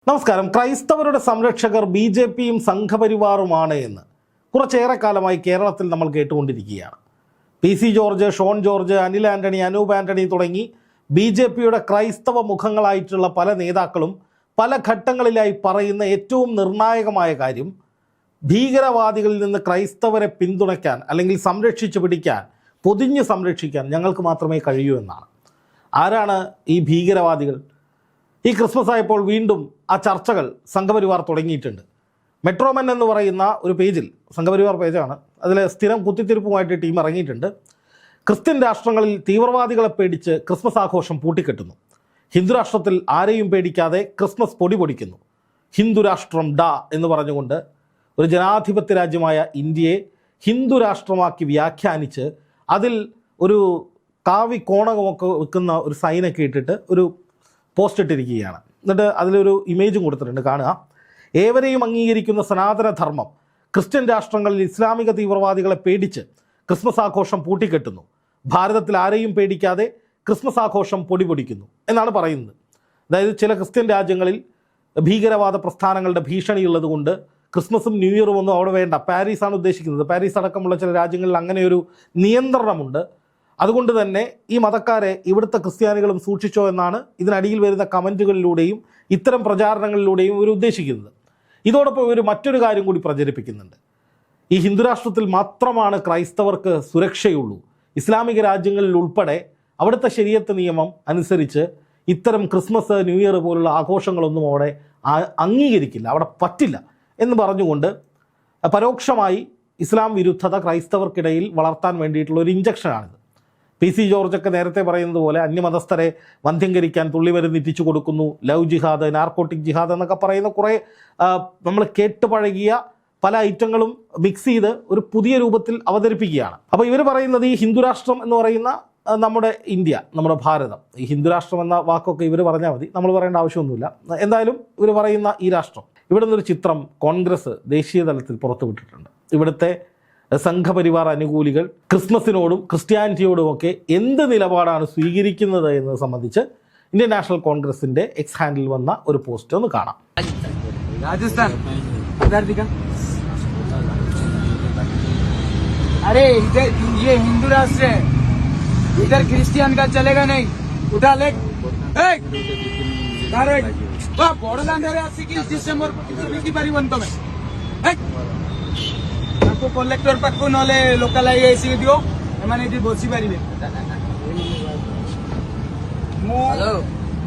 നമസ്കാരം. ക്രൈസ്തവരുടെ സംരക്ഷകർ ബി.ജെ.പിയും സംഘപരിവാറുമാണ് എന്ന് കുറച്ചേറെ കാലമായി കേരളത്തിൽ നമ്മൾ കേട്ടുകൊണ്ടിരിക്കുകയാണ്. പി.സി. ജോർജ്, ഷോൺ ജോർജ്, അനിൽ ആൻ്റണി, അനൂപ് ആൻ്റണി തുടങ്ങി ബി.ജെ.പിയുടെ ക്രൈസ്തവ മുഖങ്ങളായിട്ടുള്ള പല നേതാക്കളും പല ഘട്ടങ്ങളിലായി പറയുന്ന ഏറ്റവും നിർണായകമായ കാര്യം ഭീകരവാദികളിൽ നിന്ന് ക്രൈസ്തവരെ പിന്തുണയ്ക്കാൻ അല്ലെങ്കിൽ സംരക്ഷിച്ചു പിടിക്കാൻ, പൊതിഞ്ഞ് സംരക്ഷിക്കാൻ ഞങ്ങൾക്ക് മാത്രമേ കഴിയൂ എന്നാണ്. ആരാണ് ഈ ഭീകരവാദികൾ? ഈ ക്രിസ്മസ് ആയപ്പോൾ വീണ്ടും ആ ചർച്ചകൾ സംഘപരിവാർ തുടങ്ങിയിട്ടുണ്ട്. മെട്രോമൻ എന്ന് പറയുന്ന ഒരു പേജിൽ, സംഘപരിവാർ പേജാണ്, അതിൽ സ്ഥിരം കുത്തിത്തിരിപ്പുമായിട്ട് ടീം ഇറങ്ങിയിട്ടുണ്ട്. ക്രിസ്ത്യൻ രാഷ്ട്രങ്ങളിൽ തീവ്രവാദികളെ പേടിച്ച് ക്രിസ്മസ് ആഘോഷം പൂട്ടിക്കെട്ടുന്നു. ഹിന്ദുരാഷ്ട്രത്തിൽ ആരെയും പേടിക്കാതെ ക്രിസ്മസ് പൊടി പൊടിക്കുന്നു. ഹിന്ദുരാഷ്ട്രം ഡാ എന്ന് പറഞ്ഞുകൊണ്ട് ഒരു ജനാധിപത്യ രാജ്യമായ ഇന്ത്യയെ ഹിന്ദുരാഷ്ട്രമാക്കി വ്യാഖ്യാനിച്ച് അതിൽ ഒരു കാവി കോണകമൊക്കെ വെക്കുന്ന ഒരു സൈനൊക്കെ ഇട്ടിട്ട് ഒരു പോസ്റ്റ് ഇട്ടിരിക്കുകയാണ്. എന്നിട്ട് അതിലൊരു ഇമേജും കൊടുത്തിട്ടുണ്ട്, കാണുക. ഏവരെയും അംഗീകരിക്കുന്ന സനാതനധർമ്മം ക്രിസ്ത്യൻ രാഷ്ട്രങ്ങളിൽ ഇസ്ലാമിക തീവ്രവാദികളെ പേടിച്ച് ക്രിസ്മസ് ആഘോഷം പൂട്ടിക്കെട്ടുന്നു. ഭാരതത്തിൽ ആരെയും പേടിക്കാതെ ക്രിസ്മസ് ആഘോഷം പൊടിപൊടിക്കുന്നു എന്നാണ് പറയുന്നത്. അതായത് ചില ക്രിസ്ത്യൻ രാജ്യങ്ങളിൽ ഭീകരവാദ പ്രസ്ഥാനങ്ങളുടെ ഭീഷണിയുള്ളത് കൊണ്ട് ക്രിസ്മസും ന്യൂ ഇയറും ഒന്നും അവിടെ വേണ്ട. പാരീസാണ് ഉദ്ദേശിക്കുന്നത്. പാരീസ് അടക്കമുള്ള ചില രാജ്യങ്ങളിൽ അങ്ങനെയൊരു നിയന്ത്രണമുണ്ട്. അതുകൊണ്ട് തന്നെ ഈ മതക്കാരെ ഇവിടുത്തെ ക്രിസ്ത്യാനികളും സൂക്ഷിച്ചോ എന്നാണ് ഇതിനടിയിൽ വരുന്ന കമൻറ്റുകളിലൂടെയും ഇത്തരം പ്രചാരണങ്ങളിലൂടെയും ഇവർ ഉദ്ദേശിക്കുന്നത്. ഇതോടൊപ്പം ഇവർ മറ്റൊരു കാര്യം കൂടി പ്രചരിപ്പിക്കുന്നുണ്ട്. ഈ ഹിന്ദുരാഷ്ട്രത്തിൽ മാത്രമാണ് ക്രൈസ്തവർക്ക് സുരക്ഷയുള്ളൂ. ഇസ്ലാമിക രാജ്യങ്ങളിൽ ഉൾപ്പെടെ അവിടുത്തെ ശരീഅത്ത് നിയമം അനുസരിച്ച് ഇത്തരം ക്രിസ്മസ്, ന്യൂ ഇയർ പോലുള്ള ആഘോഷങ്ങളൊന്നും അവിടെ അംഗീകരിക്കില്ല, അവിടെ പറ്റില്ല എന്ന് പറഞ്ഞുകൊണ്ട് പരോക്ഷമായി ഇസ്ലാം വിരുദ്ധത ക്രൈസ്തവർക്കിടയിൽ വളർത്താൻ വേണ്ടിയിട്ടുള്ള ഒരു ഇഞ്ചക്ഷനാണിത്. പി.സി. ജോർജൊക്കെ നേരത്തെ പറയുന്നത് പോലെ അന്യമതസ്ഥരെ വന്ധ്യംകരിക്കാൻ തുള്ളിമരുന്ന് എത്തിച്ചു കൊടുക്കുന്നു, ലവ് ജിഹാദ്, നാർക്കോട്ടിക് ജിഹാദ് എന്നൊക്കെ പറയുന്ന കുറേ നമ്മൾ കേട്ടുപഴകിയ പല ഐറ്റങ്ങളും മിക്സ് ചെയ്ത് ഒരു പുതിയ രൂപത്തിൽ അവതരിപ്പിക്കുകയാണ്. അപ്പോൾ ഇവർ പറയുന്നത് ഈ ഹിന്ദുരാഷ്ട്രം എന്ന് പറയുന്ന നമ്മുടെ ഇന്ത്യ, നമ്മുടെ ഭാരതം, ഈ ഹിന്ദുരാഷ്ട്രം എന്ന വാക്കൊക്കെ ഇവർ പറഞ്ഞാൽ മതി, നമ്മൾ പറയേണ്ട ആവശ്യമൊന്നുമില്ല. എന്തായാലും ഇവർ പറയുന്ന ഈ രാഷ്ട്രം, ഇവിടെ നിന്നൊരു ചിത്രം കോൺഗ്രസ് ദേശീയ തലത്തിൽ പുറത്തുവിട്ടിട്ടുണ്ട്. ഇവിടുത്തെ സംഘപരിവാർ അനുകൂലികൾ ക്രിസ്മസിനോടും ക്രിസ്ത്യാനിറ്റിയോടുമൊക്കെ എന്ത് നിലപാടാണ് സ്വീകരിക്കുന്നത് എന്നത് സംബന്ധിച്ച് ഇന്ത്യൻ നാഷണൽ കോൺഗ്രസിന്റെ എക്സ് ഹാൻഡിൽ വന്ന ഒരു പോസ്റ്റ് ഒന്ന് കാണാം. राजस्थान अरे इधर ये हिंदू राष्ट्र है, इधर क्रिश्चियन का चलेगा नहीं. उठा ले बोडोलँड डिसेंबर की बारी बनतो मैं कलेक्टर पाखु ना लोकाल आईसी दियो एमाने बसी पारे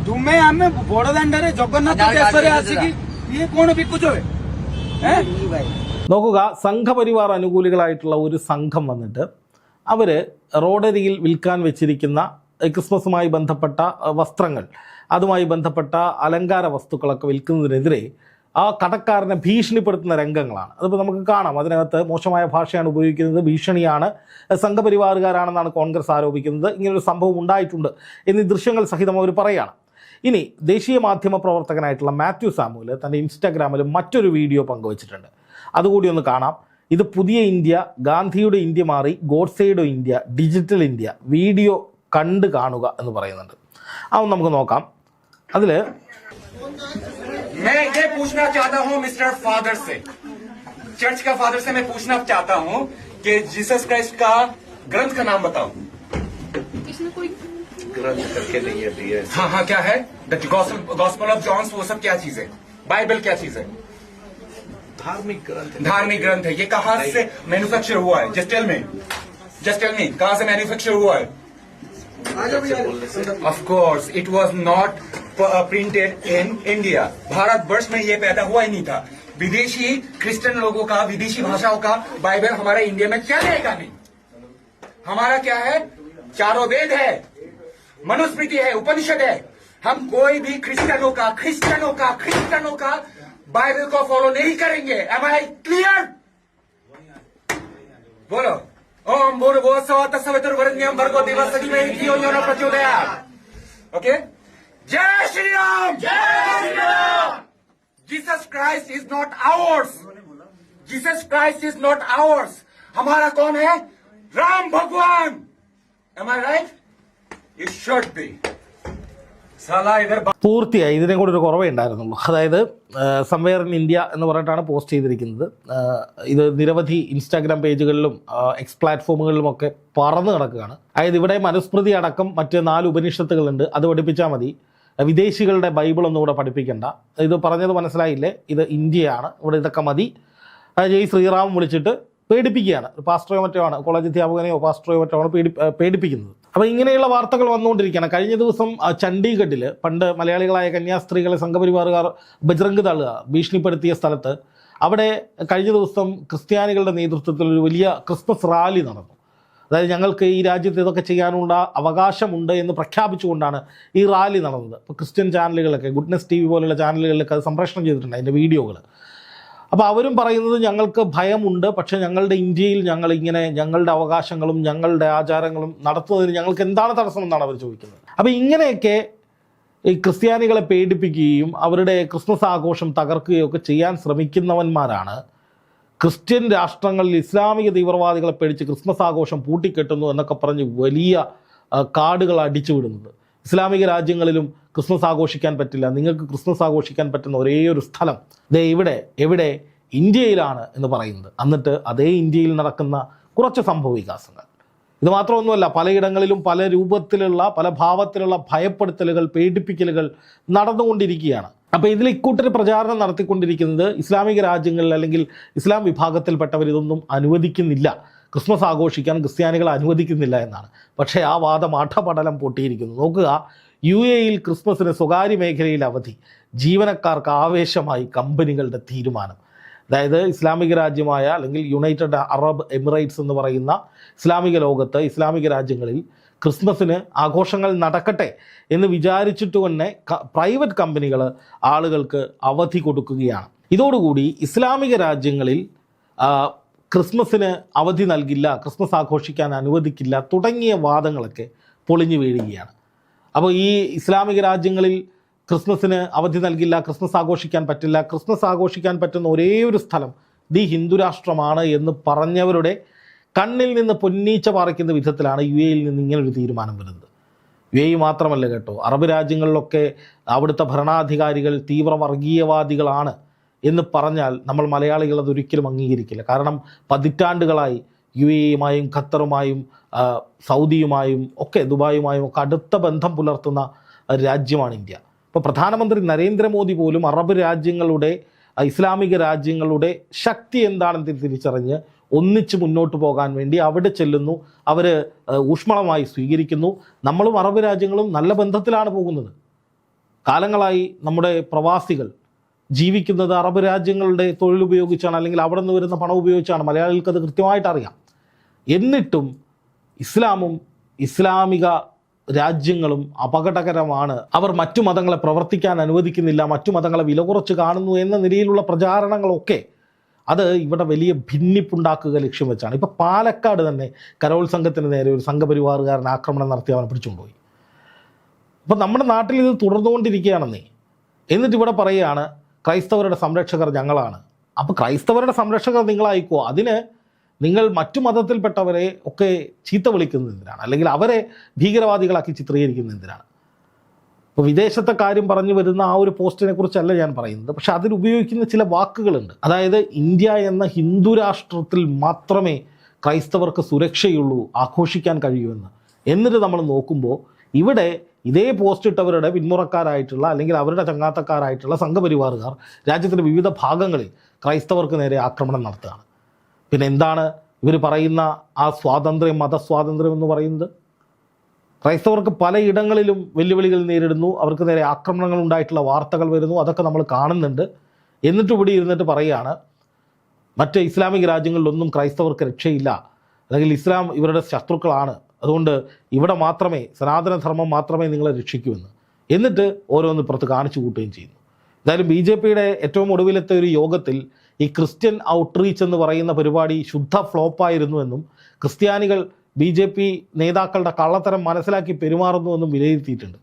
तुम्हें आम बोडोलँड जगन्नाथ देश आसिकी ये कौन बिकुचो നോക്കുക, സംഘപരിവാർ അനുകൂലികളായിട്ടുള്ള ഒരു സംഘം വന്നിട്ട് അവർ റോഡരികിൽ വിൽക്കാൻ വെച്ചിരിക്കുന്ന ക്രിസ്മസുമായി ബന്ധപ്പെട്ട വസ്ത്രങ്ങൾ, അതുമായി ബന്ധപ്പെട്ട അലങ്കാര വസ്തുക്കളൊക്കെ വിൽക്കുന്നതിനെതിരെ ആ കടക്കാരനെ ഭീഷണിപ്പെടുത്തുന്ന രംഗങ്ങളാണ്. അതിപ്പോൾ നമുക്ക് കാണാം. അതിനകത്ത് മോശമായ ഭാഷയാണ് ഉപയോഗിക്കുന്നത്, ഭീഷണിയാണ്, സംഘപരിവാറുകാരാണെന്നാണ് കോൺഗ്രസ് ആരോപിക്കുന്നത്. ഇങ്ങനൊരു സംഭവം ഉണ്ടായിട്ടുണ്ട് എന്നീ ദൃശ്യങ്ങൾ സഹിതം അവർ പറയുകയാണ്. ഇനി ദേശീയ മാധ്യമ പ്രവർത്തകനായിട്ടുള്ള മാത്യു സാമുവൽ തൻ്റെ ഇൻസ്റ്റാഗ്രാമിൽ മറ്റൊരു വീഡിയോ പങ്കുവച്ചിട്ടുണ്ട്. അതുകൂടി ഒന്ന് കാണാം. ഇത് പുതിയ ഇന്ത്യ, ഗാന്ധിയുടെ ഇന്ത്യ മാറി ഗോഡ്സെയുടെ ഇന്ത്യ, ഡിജിറ്റൽ ഇന്ത്യ, വീഡിയോ കണ്ട് കാണുക എന്ന് പറയുന്നുണ്ട്. അതൊന്ന് നമുക്ക് നോക്കാം. അതിൽ मैं ये पूछना चाहता हूँ मिस्टर फादर से, चर्च का फादर से मैं पूछना चाहता हूँ कि जीसस क्राइस्ट का ग्रंथ का नाम बताओ. इसमें कोई ग्रंथ करके नहीं है. हाँ, क्या है? द गॉस्पेल ऑफ जॉन्स, वो सब क्या चीज है? बाइबल क्या चीज है? धार्मिक ग्रंथ है. ये कहाँ से मैन्युफैक्चर हुआ है? जस्ट टेल मी कहाँ से मैन्युफैक्चर हुआ है? Of course, it was not printed in India. Bharatvarsh में ये पैदा हुआ ही नहीं था. विदेशी क्रिश्चियन लोगों का, विदेशी भाषाओं का बाइबल हमारे इंडिया में चलेगा नहीं. हमारा क्या है? चारों वेद है, मनुस्मृति है, उपनिषद है. हम कोई भी क्रिश्चियनों का बाइबल को फॉलो नहीं करेंगे. Am I clear? बोलो. ओम भूर्भुवः स्वः तत्सवितुर्वरेण्यं भर्गो देवस्य धीमहि धियो यो नः प्रचोदयात्. ओके, जय Shri Ram. Jesus Christ is not hours. हमारा कौन है? राम भगवान. Am I right? It should be. साला इधर പൂർത്തിയായി. ഇതിനെ കൂടെ ഒരു കുറവേ ഉണ്ടായിരുന്നുള്ളൂ. അതായത് സംവെയർ ഇൻ ഇന്ത്യ എന്ന് പറഞ്ഞിട്ടാണ് പോസ്റ്റ് ചെയ്തിരിക്കുന്നത്. ഇത് നിരവധി ഇൻസ്റ്റാഗ്രാം പേജുകളിലും എക്സ് പ്ലാറ്റ്ഫോമുകളിലുമൊക്കെ പറന്ന് കിടക്കുകയാണ്. അതായത് ഇവിടെ മനുസ്മൃതി അടക്കം മറ്റ് 4 ഉപനിഷത്തുകളുണ്ട്, അത് പഠിപ്പിച്ചാൽ മതി, വിദേശികളുടെ ബൈബിളൊന്നും ഇവിടെ പഠിപ്പിക്കേണ്ട. ഇത് പറഞ്ഞത് മനസ്സിലായില്ലേ? ഇത് ഇന്ത്യയാണ്, ഇവിടെ ഇതൊക്കെ മതി. ജയ് ശ്രീറാം വിളിച്ചിട്ട് പേടിപ്പിക്കുകയാണ്. പാസ്റ്ററോ മറ്റോ ആണ്, കോളേജ് അധ്യാപകനെയോ പാസ്റ്ററോ മറ്റോ ആണ് പേടിപ്പിക്കുന്നത്. അപ്പോൾ ഇങ്ങനെയുള്ള വാർത്തകൾ വന്നുകൊണ്ടിരിക്കുകയാണ്. കഴിഞ്ഞ ദിവസം ചണ്ഡീഗഡിൽ പണ്ട് മലയാളികളായ കന്യാസ്ത്രീകളെ സംഘപരിവാറുകാർ ബജ്രംഗ് ദൾ ഭീഷണിപ്പെടുത്തിയ സ്ഥലത്ത് അവിടെ കഴിഞ്ഞ ദിവസം ക്രിസ്ത്യാനികളുടെ നേതൃത്വത്തിൽ ഒരു വലിയ ക്രിസ്മസ് റാലി നടന്നു. അതായത് ഞങ്ങൾക്ക് ഈ രാജ്യത്ത് ഇതൊക്കെ ചെയ്യാനുള്ള അവകാശമുണ്ട് എന്ന് പ്രഖ്യാപിച്ചുകൊണ്ടാണ് ഈ റാലി നടന്നത്. ഇപ്പോൾ ക്രിസ്ത്യൻ ചാനലുകളൊക്കെ, ഗുഡ്നെസ് TV പോലുള്ള ചാനലുകളിലൊക്കെ അത് സംപ്രേഷണം ചെയ്തിട്ടുണ്ട്, അതിൻ്റെ വീഡിയോകൾ. അപ്പോൾ അവരും പറയുന്നത് ഞങ്ങൾക്ക് ഭയമുണ്ട്, പക്ഷേ ഞങ്ങളുടെ ഇന്ത്യയിൽ ഞങ്ങളിങ്ങനെ ഞങ്ങളുടെ അവകാശങ്ങളും ഞങ്ങളുടെ ആചാരങ്ങളും നടത്തുന്നതിന് ഞങ്ങൾക്ക് എന്താണ് തടസ്സമെന്നാണ് അവർ ചോദിക്കുന്നത്. അപ്പോൾ ഇങ്ങനെയൊക്കെ ഈ ക്രിസ്ത്യാനികളെ പേടിപ്പിക്കുകയും അവരുടെ ക്രിസ്മസ് ആഘോഷം തകർക്കുകയും ഒക്കെ ചെയ്യാൻ ശ്രമിക്കുന്നവന്മാരാണ് ക്രിസ്ത്യൻ രാഷ്ട്രങ്ങളിൽ ഇസ്ലാമിക തീവ്രവാദികളെ പേടിച്ച് ക്രിസ്മസ് ആഘോഷം പൂട്ടിക്കെട്ടുന്നു എന്നൊക്കെ പറഞ്ഞ് വലിയ കാർഡുകൾ അടിച്ചു വിടുന്നത്. ഇസ്ലാമിക രാജ്യങ്ങളിലും ക്രിസ്മസ് ആഘോഷിക്കാൻ പറ്റില്ല, നിങ്ങൾക്ക് ക്രിസ്മസ് ആഘോഷിക്കാൻ പറ്റുന്ന ഒരേ ഒരു സ്ഥലം എവിടെ ഇന്ത്യയിലാണ് എന്ന് പറയുന്നത്. എന്നിട്ട് അതേ ഇന്ത്യയിൽ നടക്കുന്ന കുറച്ച് സംഭവ വികാസങ്ങൾ. ഇത് മാത്രമൊന്നുമല്ല, പലയിടങ്ങളിലും പല രൂപത്തിലുള്ള പല ഭാവത്തിലുള്ള ഭയപ്പെടുത്തലുകൾ, പേടിപ്പിക്കലുകൾ നടന്നുകൊണ്ടിരിക്കുകയാണ്. അപ്പോൾ ഇതിൽ ഇക്കൂട്ടർ പ്രചാരണം നടത്തിക്കൊണ്ടിരിക്കുന്നത് ഇസ്ലാമിക രാജ്യങ്ങളിൽ അല്ലെങ്കിൽ ഇസ്ലാം വിഭാഗത്തിൽപ്പെട്ടവർ ഇതൊന്നും അനുവദിക്കുന്നില്ല, ക്രിസ്മസ് ആഘോഷിക്കാൻ ക്രിസ്ത്യാനികൾ അനുവദിക്കുന്നില്ല എന്നാണ്. പക്ഷേ ആ വാദം അഠപടലം പൊട്ടിയിരിക്കുന്നു. നോക്കുക, UAE ക്രിസ്മസിന് സ്വകാര്യ മേഖലയിൽ അവധി, ജീവനക്കാർക്ക് ആവേശമായി കമ്പനികളുടെ തീരുമാനം. അതായത് ഇസ്ലാമിക രാജ്യമായ അല്ലെങ്കിൽ യുണൈറ്റഡ് അറബ് എമിറേറ്റ്സ് എന്ന് പറയുന്ന ഇസ്ലാമിക ലോകത്ത്, ഇസ്ലാമിക രാജ്യങ്ങളിൽ ക്രിസ്മസിന് ആഘോഷങ്ങൾ നടക്കട്ടെ എന്ന് വിചാരിച്ചിട്ട് തന്നെ പ്രൈവറ്റ് കമ്പനികൾ ആളുകൾക്ക് അവധി കൊടുക്കുകയാണ്. ഇതോടുകൂടി ഇസ്ലാമിക രാജ്യങ്ങളിൽ ക്രിസ്മസിന് അവധി നൽകില്ല, ക്രിസ്മസ് ആഘോഷിക്കാൻ അനുവദിക്കില്ല തുടങ്ങിയ വാദങ്ങളൊക്കെ പൊളിഞ്ഞു വീഴുകയാണ്. അപ്പോൾ ഈ ഇസ്ലാമിക രാജ്യങ്ങളിൽ ക്രിസ്മസിന് അവധി നൽകില്ല, ക്രിസ്മസ് ആഘോഷിക്കാൻ പറ്റില്ല, ക്രിസ്മസ് ആഘോഷിക്കാൻ പറ്റുന്ന ഒരേ ഒരു സ്ഥലം ഹിന്ദു രാഷ്ട്രമാണ് എന്ന് പറഞ്ഞവരുടെ കണ്ണിൽ നിന്ന് പൊന്നീച്ച പാറിക്കുന്ന വിധത്തിലാണ് UAE നിന്ന് ഇങ്ങനൊരു തീരുമാനം വരുന്നത്. UAE മാത്രമല്ല കേട്ടോ, അറബ് രാജ്യങ്ങളിലൊക്കെ അവിടുത്തെ ഭരണാധികാരികൾ തീവ്ര വർഗീയവാദികളാണ് എന്ന് പറഞ്ഞാൽ നമ്മൾ മലയാളികൾ അതൊരിക്കലും അംഗീകരിക്കില്ല. കാരണം പതിറ്റാണ്ടുകളായി UAE-യുമായും ഖത്തറുമായും സൗദിയുമായും ഒക്കെ ദുബായുമായും ഒക്കെ അടുത്ത ബന്ധം പുലർത്തുന്ന രാജ്യമാണ് ഇന്ത്യ. ഇപ്പോൾ പ്രധാനമന്ത്രി നരേന്ദ്രമോദി പോലും അറബ് രാജ്യങ്ങളുടെ, ഇസ്ലാമിക രാജ്യങ്ങളുടെ ശക്തി എന്താണെന്ന് തിരിച്ചറിഞ്ഞ് ഒന്നിച്ച് മുന്നോട്ട് പോകാൻ വേണ്ടി അവിടെ ചെല്ലുന്നു, അവർ ഊഷ്മളമായി സ്വീകരിക്കുന്നു. നമ്മളും അറബ് രാജ്യങ്ങളും നല്ല ബന്ധത്തിലാണ് പോകുന്നത്. കാലങ്ങളായി നമ്മുടെ പ്രവാസികൾ ജീവിക്കുന്നത് അറബ് രാജ്യങ്ങളുടെ തൊഴിൽ ഉപയോഗിച്ചാണ്, അല്ലെങ്കിൽ അവിടെ നിന്ന് വരുന്ന പണം ഉപയോഗിച്ചാണ്. മലയാളികൾക്ക് അത് കൃത്യമായിട്ട് അറിയാം. എന്നിട്ടും ഇസ്ലാമും ഇസ്ലാമിക രാജ്യങ്ങളും അപകടകരമാണ്, അവർ മറ്റു മതങ്ങളെ പ്രവർത്തിക്കാൻ അനുവദിക്കുന്നില്ല, മറ്റു മതങ്ങളെ വില കുറച്ച് കാണുന്നു എന്ന നിലയിലുള്ള പ്രചാരണങ്ങളൊക്കെ അത് ഇവിടെ വലിയ ഭിന്നിപ്പുണ്ടാക്കുക ലക്ഷ്യം വെച്ചാണ്. ഇപ്പോൾ പാലക്കാട് തന്നെ കരോത്സംഘത്തിന് നേരെ ഒരു സംഘപരിവാറുകാരൻ ആക്രമണം നടത്തി അവനെ പിടിച്ചുകൊണ്ടുപോയി. അപ്പോൾ നമ്മുടെ നാട്ടിൽ ഇത് തുടർന്നുകൊണ്ടിരിക്കുകയാണെന്നേ. എന്നിട്ട് ഇവിടെ പറയുകയാണ് ക്രൈസ്തവരുടെ സംരക്ഷകർ ഞങ്ങളാണ്. അപ്പോൾ ക്രൈസ്തവരുടെ സംരക്ഷകർ നിങ്ങളായിക്കോ, അതിന് നിങ്ങൾ മറ്റു മതത്തിൽപ്പെട്ടവരെ ഒക്കെ ചീത്ത വിളിക്കുന്നതിനാണ്, അല്ലെങ്കിൽ അവരെ ഭീകരവാദികളാക്കി ചിത്രീകരിക്കുന്നതിനാണ്. ഇപ്പോൾ വിദേശത്തെ കാര്യം പറഞ്ഞു വരുന്ന ആ ഒരു പോസ്റ്റിനെ കുറിച്ചല്ല ഞാൻ പറയുന്നത്, പക്ഷെ അതിൽ ഉപയോഗിക്കുന്ന ചില വാക്കുകളുണ്ട്. അതായത് ഇന്ത്യ എന്ന ഹിന്ദു രാഷ്ട്രത്തിൽ മാത്രമേ ക്രൈസ്തവർക്ക് സുരക്ഷയുള്ളൂ, ആഘോഷിക്കാൻ കഴിയുമെന്ന്. എന്നിട്ട് നമ്മൾ നോക്കുമ്പോൾ ഇവിടെ ഇതേ പോസ്റ്റ് ഇട്ടവരുടെ പിന്മുറക്കാരായിട്ടുള്ള അല്ലെങ്കിൽ അവരുടെ ചങ്ങാത്തക്കാരായിട്ടുള്ള സംഘപരിവാറുകാർ രാജ്യത്തിൻ്റെ വിവിധ ഭാഗങ്ങളിൽ ക്രൈസ്തവർക്ക് നേരെ ആക്രമണം നടത്തുകയാണ്. പിന്നെ എന്താണ് ഇവർ പറയുന്ന ആ സ്വാതന്ത്ര്യം, മതസ്വാതന്ത്ര്യം എന്ന് പറയുന്നത്? ക്രൈസ്തവർക്ക് പലയിടങ്ങളിലും വെല്ലുവിളികൾ നേരിടുന്നു, അവർക്ക് നേരെ ആക്രമണങ്ങൾ ഉണ്ടായിട്ടുള്ള വാർത്തകൾ വരുന്നു, അതൊക്കെ നമ്മൾ കാണുന്നുണ്ട്. എന്നിട്ട് ഇവിടെ ഇരുന്നിട്ട് പറയുകയാണ് മറ്റ് ഇസ്ലാമിക രാജ്യങ്ങളിലൊന്നും ക്രൈസ്തവർക്ക് രക്ഷയില്ല, അല്ലെങ്കിൽ ഇസ്ലാം ഇവരുടെ ശത്രുക്കളാണ്, അതുകൊണ്ട് ഇവിടെ മാത്രമേ സനാതനധർമ്മം മാത്രമേ നിങ്ങളെ രക്ഷിക്കൂവെന്ന്. എന്നിട്ട് ഓരോന്ന് പുറത്ത് കാണിച്ചു കൂട്ടുകയും ചെയ്യുന്നു. എന്തായാലും BJPയുടെ ഏറ്റവും ഒടുവിലത്തെ ഒരു യോഗത്തിൽ ഈ ക്രിസ്ത്യൻ ഔട്ട്റീച്ച് എന്ന് പറയുന്ന പരിപാടി ശുദ്ധ ഫ്ലോപ്പായിരുന്നു എന്നും ക്രിസ്ത്യാനികൾ BJP നേതാക്കളുടെ കള്ളത്തരം മനസ്സിലാക്കി പെരുമാറുന്നുവെന്നും വിലയിരുത്തിയിട്ടുണ്ട്.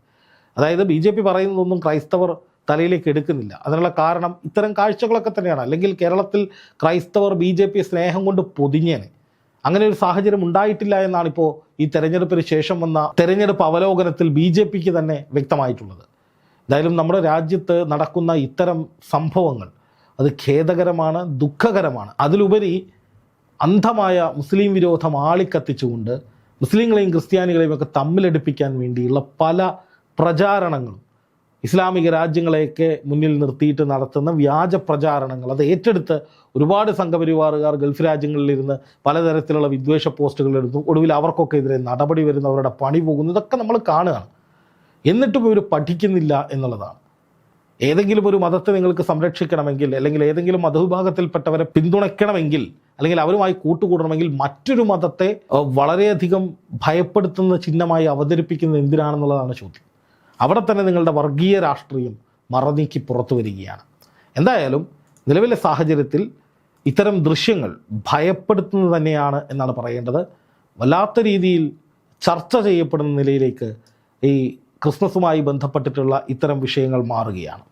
അതായത് BJP പറയുന്നതൊന്നും ക്രൈസ്തവർ തലയിലേക്ക് എടുക്കുന്നില്ല. അതിനുള്ള കാരണം ഇത്തരം കാഴ്ചകളൊക്കെ തന്നെയാണ്. അല്ലെങ്കിൽ കേരളത്തിൽ ക്രൈസ്തവർ BJP സ്നേഹം കൊണ്ട് പൊതിഞ്ഞേനെ. അങ്ങനെ ഒരു സാഹചര്യം ഉണ്ടായിട്ടില്ല എന്നാണ് ഇപ്പോൾ ഈ തെരഞ്ഞെടുപ്പിന് ശേഷം വന്ന തെരഞ്ഞെടുപ്പ് അവലോകനത്തിൽ BJPക്ക് തന്നെ വ്യക്തമായിട്ടുള്ളത്. എന്തായാലും നമ്മുടെ രാജ്യത്ത് നടക്കുന്ന ഇത്തരം സംഭവങ്ങൾ അത് ഖേദകരമാണ്, ദുഃഖകരമാണ്. അതിലുപരി അന്ധമായ മുസ്ലിം വിരോധം ആളിക്കത്തിച്ചുകൊണ്ട് മുസ്ലിങ്ങളെയും ക്രിസ്ത്യാനികളെയും ഒക്കെ തമ്മിലടിപ്പിക്കാൻ വേണ്ടിയുള്ള പല പ്രചാരണങ്ങളും ഇസ്ലാമിക രാജ്യങ്ങളെയൊക്കെ മുന്നിൽ നിർത്തിയിട്ട് നടത്തുന്ന വ്യാജ പ്രചാരണങ്ങൾ അത് ഏറ്റെടുത്ത് ഒരുപാട് സംഘപരിവാറുകാർ ഗൾഫ് രാജ്യങ്ങളിലിരുന്ന് പലതരത്തിലുള്ള വിദ്വേഷ പോസ്റ്റുകൾ എടുത്തു. ഒടുവിൽ അവർക്കൊക്കെ എതിരെ നടപടി വരുന്നവരുടെ പണി പോകുന്നു. ഇതൊക്കെ നമ്മൾ കാണുകയാണ്. എന്നിട്ടും ഇവർ പഠിക്കുന്നില്ല എന്നുള്ളതാണ്. ഏതെങ്കിലും ഒരു മതത്തെ നിങ്ങൾക്ക് സംരക്ഷിക്കണമെങ്കിൽ, അല്ലെങ്കിൽ ഏതെങ്കിലും മതവിഭാഗത്തിൽപ്പെട്ടവരെ പിന്തുണയ്ക്കണമെങ്കിൽ, അല്ലെങ്കിൽ അവരുമായി കൂട്ടുകൂടണമെങ്കിൽ മറ്റൊരു മതത്തെ വളരെയധികം ഭയപ്പെടുത്തുന്ന ചിഹ്നമായി അവതരിപ്പിക്കുന്നത് എന്തിനാണെന്നുള്ളതാണ് ചോദ്യം. അവിടെ തന്നെ നിങ്ങളുടെ വർഗീയ രാഷ്ട്രീയം മറനീക്കി പുറത്തു വരികയാണ്. എന്തായാലും നിലവിലെ സാഹചര്യത്തിൽ ഇത്തരം ദൃശ്യങ്ങൾ ഭയപ്പെടുത്തുന്നത് തന്നെയാണ് എന്നാണ് പറയേണ്ടത്. വല്ലാത്ത രീതിയിൽ ചർച്ച ചെയ്യപ്പെടുന്ന നിലയിലേക്ക് ഈ ക്രിസ്മസുമായി ബന്ധപ്പെട്ടിട്ടുള്ള ഇത്തരം വിഷയങ്ങൾ മാറുകയാണ്.